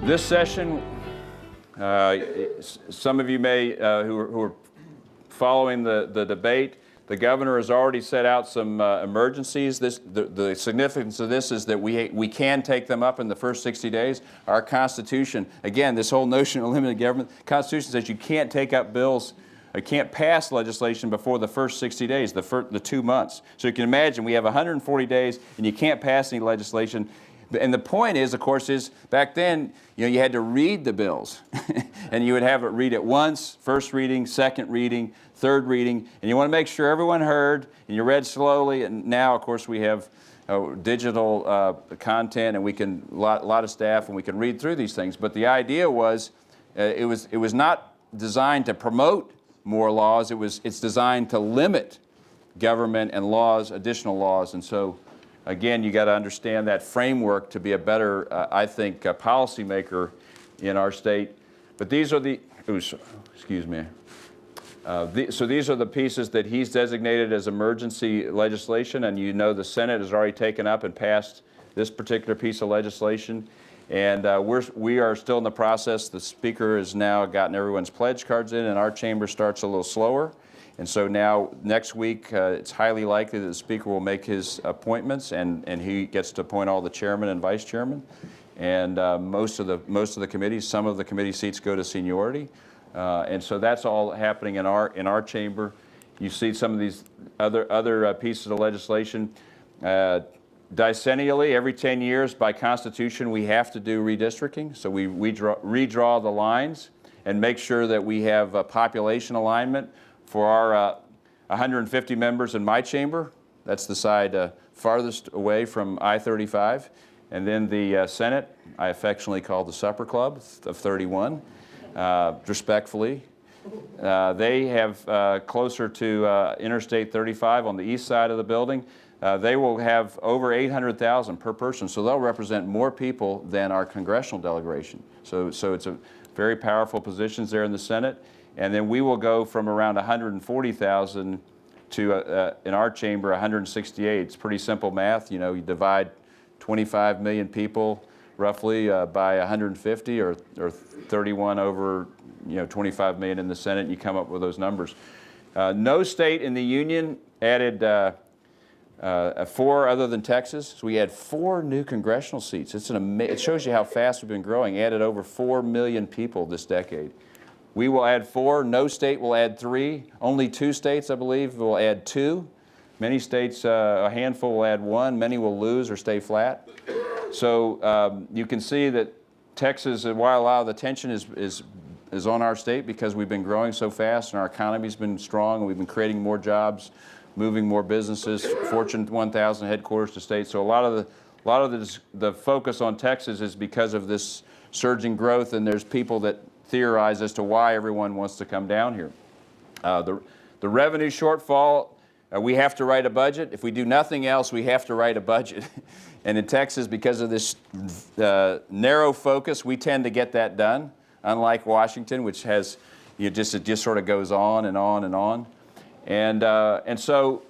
This session, some of you may, who are following the debate, the governor has already set out some emergencies. The significance of this is that we can take them up in the first 60 days. Our Constitution, again, this whole notion of limited government, the Constitution says you can't take up bills, you can't pass legislation before the first 60 days, the 2 months. So you can imagine we have 140 days and you can't pass any legislation. And the point is, of course, is back then, you had to read the bills. And you would have it read it once, first reading, second reading, third reading. And you want to make sure everyone heard, and you read slowly. And now, of course, we have digital content, and we can, a lot of staff, and we can read through these things. But the idea was, it was not designed to promote more laws. It's designed to limit government and laws, additional laws. And so, again, you got to understand that framework to be a better, I think, policymaker in our state. But these are the, excuse me. So these are the pieces that he's designated as emergency legislation, and the Senate has already taken up and passed this particular piece of legislation. And we are still in the process. The Speaker has now gotten everyone's pledge cards in, and our chamber starts a little slower. And so now, next week, it's highly likely that the Speaker will make his appointments, and he gets to appoint all the chairman and vice chairman. And most of the committees, some of the committee seats go to seniority. And so that's all happening in our chamber. You see some of these other pieces of legislation. Decennially, every 10 years, by Constitution, we have to do redistricting. So we redraw the lines and make sure that we have a population alignment for our 150 members in my chamber. That's the side farthest away from I-35. And then the Senate, I affectionately call the Supper Club of 31, respectfully. They have closer to Interstate 35 on the east side of the building. They will have over 800,000 per person, so they'll represent more people than our congressional delegation. So it's a very powerful positions there in the Senate. And then we will go from around 140,000 to, in our chamber, 168. It's pretty simple math. You divide 25 million people roughly by 150, or 31 over 25 million in the Senate, and you come up with those numbers. No state in the Union added 4 other than Texas. So we had 4 new congressional seats. It shows you how fast we've been growing. Added over 4 million people this decade. We will add 4. No state will add 3. Only 2 states, I believe, will add 2. Many states, a handful will add 1. Many will lose or stay flat. So you can see that Texas, while a lot of the tension is on our state because we've been growing so fast and our economy's been strong and we've been creating more jobs, moving more businesses, Fortune 1000 headquarters to states. So a lot of the focus on Texas is because of this surging growth, and there's people that theorize as to why everyone wants to come down here. The revenue shortfall, we have to write a budget. If we do nothing else, we have to write a budget. And in Texas, because of this narrow focus, we tend to get that done, unlike Washington, which has, it just sort of goes on and on and on. And so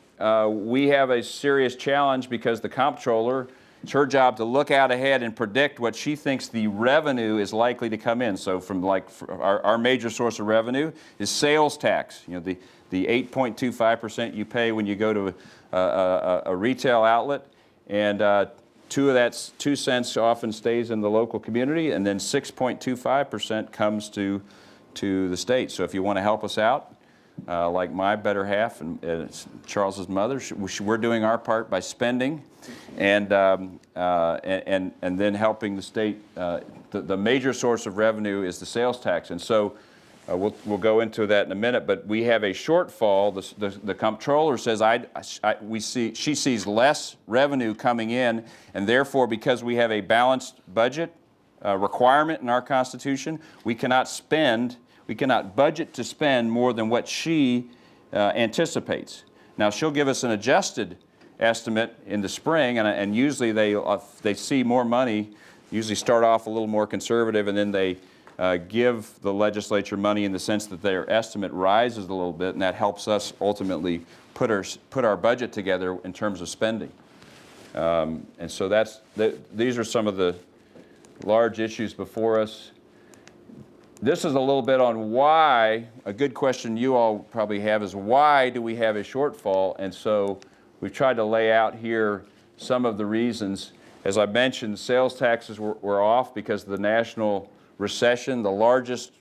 we have a serious challenge because the comptroller, it's her job to look out ahead and predict what she thinks the revenue is likely to come in. So from our major source of revenue is sales tax. The 8.25% you pay when you go to a retail outlet, and 2 cents often stays in the local community, and then 6.25% comes to the state. So if you want to help us out, like my better half and Charles's mother, we're doing our part by spending and then helping the state. The major source of revenue is the sales tax, and so we'll go into that in a minute. But we have a shortfall. The comptroller says she sees less revenue coming in, and therefore, because we have a balanced budget requirement in our Constitution, we cannot budget to spend more than what she anticipates. Now, she'll give us an adjusted estimate in the spring, and usually they see more money, usually start off a little more conservative, and then they give the legislature money in the sense that their estimate rises a little bit, and that helps us ultimately put our budget together in terms of spending. And so these are some of the large issues before us. This is a little bit on why, a good question you all probably have is why do we have a shortfall? And so we've tried to lay out here some of the reasons. As I mentioned, sales taxes were off because of the national recession, the largest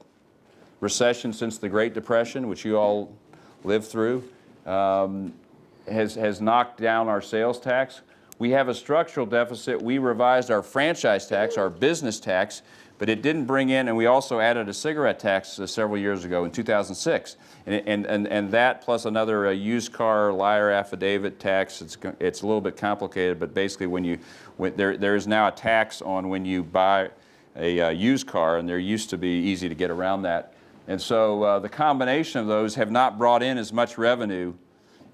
recession since the Great Depression, which you all lived through, has knocked down our sales tax. We have a structural deficit. We revised our franchise tax, our business tax, but it didn't bring in, and we also added a cigarette tax several years ago in 2006. And that plus another used car liar affidavit tax, it's a little bit complicated, but basically there is now a tax on when you buy a used car, and there used to be easy to get around that. And so the combination of those have not brought in as much revenue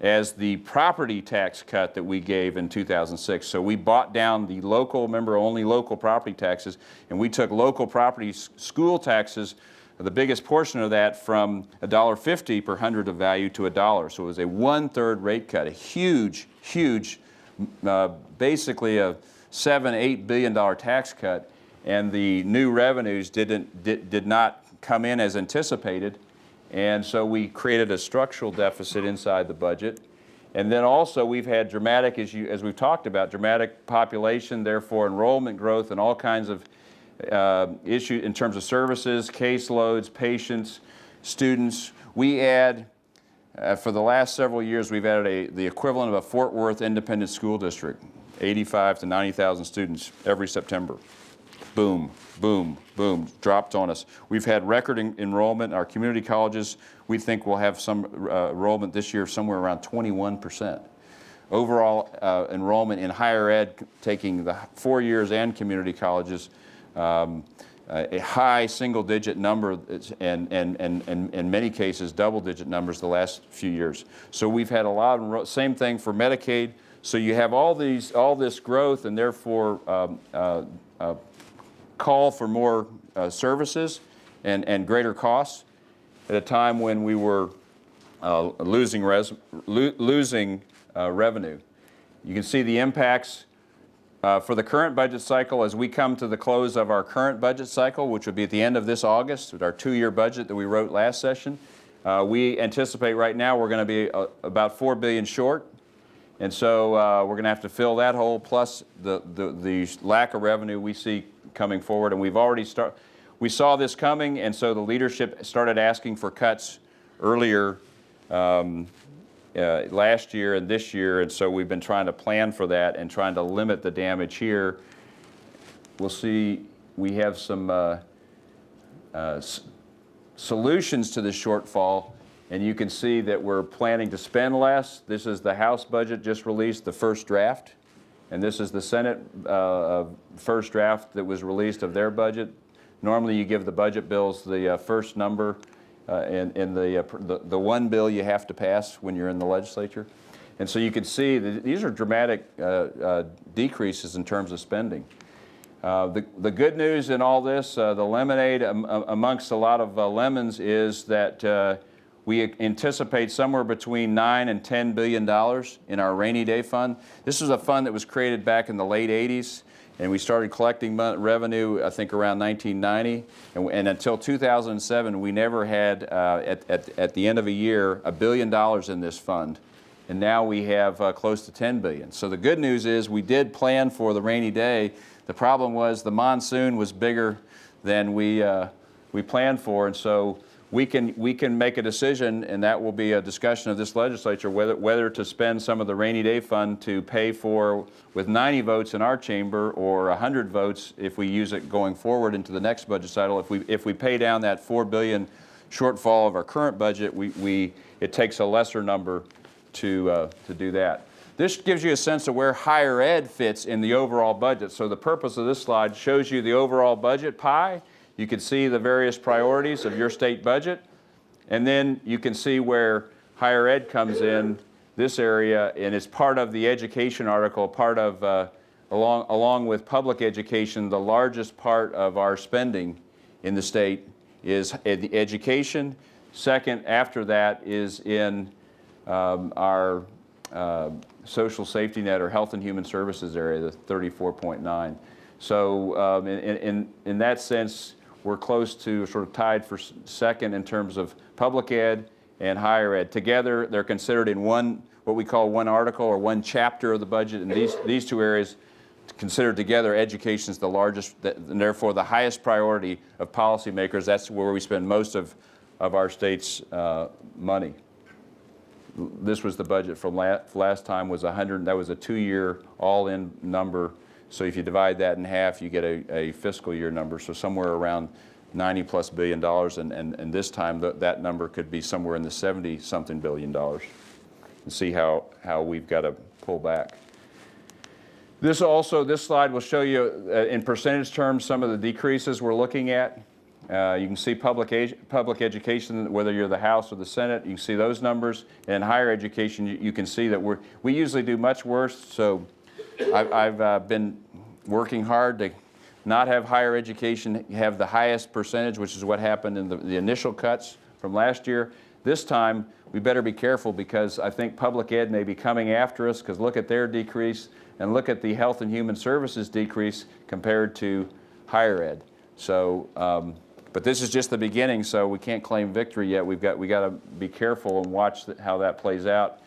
as the property tax cut that we gave in 2006. So we bought down the local, remember only local property taxes, and we took local property school taxes, the biggest portion of that, from $1.50 per hundred of value to $1. So it was a 1/3 rate cut, a huge, huge, basically a $7-8 billion tax cut, and the new revenues did not come in as anticipated. And so we created a structural deficit inside the budget. And then also we've had dramatic, as we've talked about, dramatic population, therefore enrollment growth and all kinds of issues in terms of services, caseloads, patients, students. We add, for the last several years, we've added the equivalent of a Fort Worth independent school district, 85 to 90,000 students every September. Boom, boom, boom, dropped on us. We've had record enrollment in our community colleges. We think we'll have some enrollment this year somewhere around 21%. Overall enrollment in higher ed, taking the 4 years and community colleges, a high single-digit number, and in many cases double-digit numbers the last few years. So we've had a lot of, same thing for Medicaid. So you have all this growth, and therefore call for more services and greater costs at a time when we were losing revenue. You can see the impacts for the current budget cycle as we come to the close of our current budget cycle, which would be at the end of this August, with our 2-year budget that we wrote last session. We anticipate right now we're going to be about $4 billion short. And so we're going to have to fill that hole, plus the lack of revenue we see coming forward. And we've already we saw this coming, and so the leadership started asking for cuts earlier last year and this year, and so we've been trying to plan for that and trying to limit the damage here. We'll see, we have some solutions to the shortfall. And you can see that we're planning to spend less. This is the House budget just released, the first draft. And this is the Senate first draft that was released of their budget. Normally you give the budget bills the first number in the one bill you have to pass when you're in the legislature. And so you can see that these are dramatic decreases in terms of spending. The good news in all this, the lemonade amongst a lot of lemons, is that we anticipate somewhere between $9 and $10 billion in our rainy day fund. This was a fund that was created back in the late 80s, and we started collecting revenue, I think, around 1990. And until 2007, we never had, at the end of a year, $1 billion in this fund. And now we have close to $10 billion. So the good news is we did plan for the rainy day. The problem was the monsoon was bigger than we planned for, and so we can make a decision, and that will be a discussion of this legislature, whether to spend some of the rainy day fund to pay for, with 90 votes in our chamber or 100 votes if we use it going forward into the next budget cycle. If we pay down that $4 billion shortfall of our current budget, it takes a lesser number to do that. This gives you a sense of where higher ed fits in the overall budget. So the purpose of this slide shows you the overall budget pie. You can see the various priorities of your state budget, and then you can see where higher ed comes in this area, and it's part of the education article, part of, along with public education, the largest part of our spending in the state is education. Second, after that, is in our social safety net or health and human services area, the 34.9. So in that sense, we're close to sort of tied for second in terms of public ed and higher ed. Together, they're considered in what we call one article or one chapter of the budget. And these two areas considered together, education is the largest, and therefore the highest priority of policymakers. That's where we spend most of our state's money. This was the budget from last time was 100. That was a 2-year all-in number. So if you divide that in half, you get a fiscal year number. So somewhere around $90+ billion, and this time that number could be somewhere in the 70-something billion dollars. And see how we've got to pull back. This slide will show you in percentage terms some of the decreases we're looking at. You can see public education, whether you're the House or the Senate, you can see those numbers. And higher education, you can see that we usually do much worse. So I've been working hard to not have higher education have the highest percentage, which is what happened in the initial cuts from last year. This time, we better be careful because I think public ed may be coming after us, because look at their decrease and look at the health and human services decrease compared to higher ed. So, but this is just the beginning, so we can't claim victory yet. We got to be careful and watch how that plays out.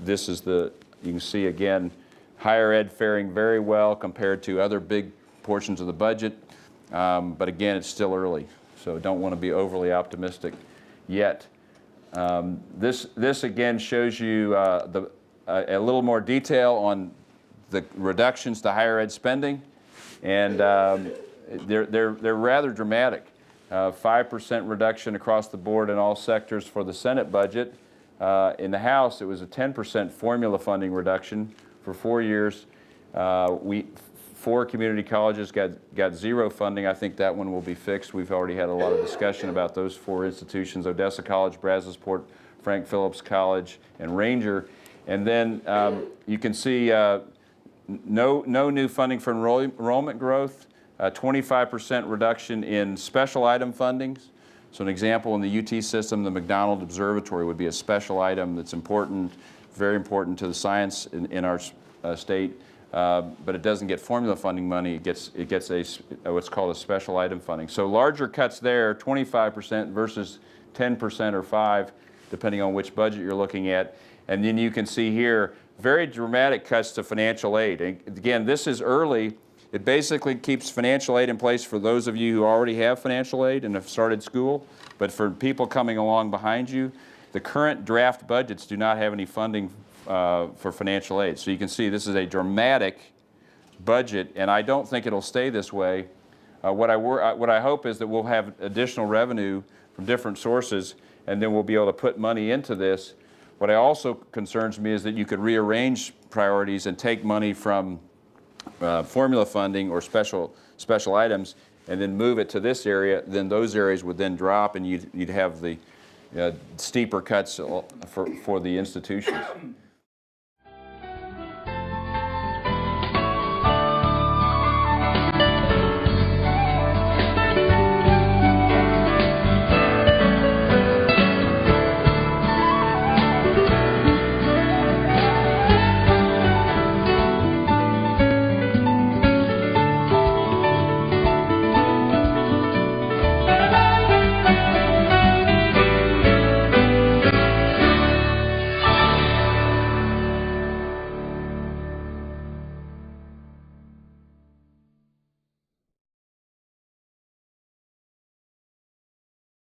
This is you can see again, higher ed faring very well compared to other big portions of the budget. But again, it's still early, so don't want to be overly optimistic yet. This again shows you a little more detail on the reductions to higher ed spending, and they're rather dramatic. 5% reduction across the board in all sectors for the Senate budget. In the House, it was a 10% formula funding reduction for 4 years. 4 community colleges got zero funding. I think that one will be fixed. We've already had a lot of discussion about those 4 institutions: Odessa College, Brazosport, Frank Phillips College, and Ranger. And then you can see no new funding for enrollment growth, 25% reduction in special item fundings. So an example in the UT system, the McDonald Observatory would be a special item that's important, very important to the science in our state. But it doesn't get formula funding money. It gets what's called a special item funding. So larger cuts there, 25% versus 10% or 5%, depending on which budget you're looking at. And then you can see here very dramatic cuts to financial aid. And again, this is early. It basically keeps financial aid in place for those of you who already have financial aid and have started school. But for people coming along behind you, the current draft budgets do not have any funding for financial aid. So you can see this is a dramatic budget, and I don't think it'll stay this way. What I hope is that we'll have additional revenue from different sources, and then we'll be able to put money into this. What also concerns me is that you could rearrange priorities and take money from formula funding or special items and then move it to this area. Then those areas would then drop, and you'd have the steeper cuts for the institutions.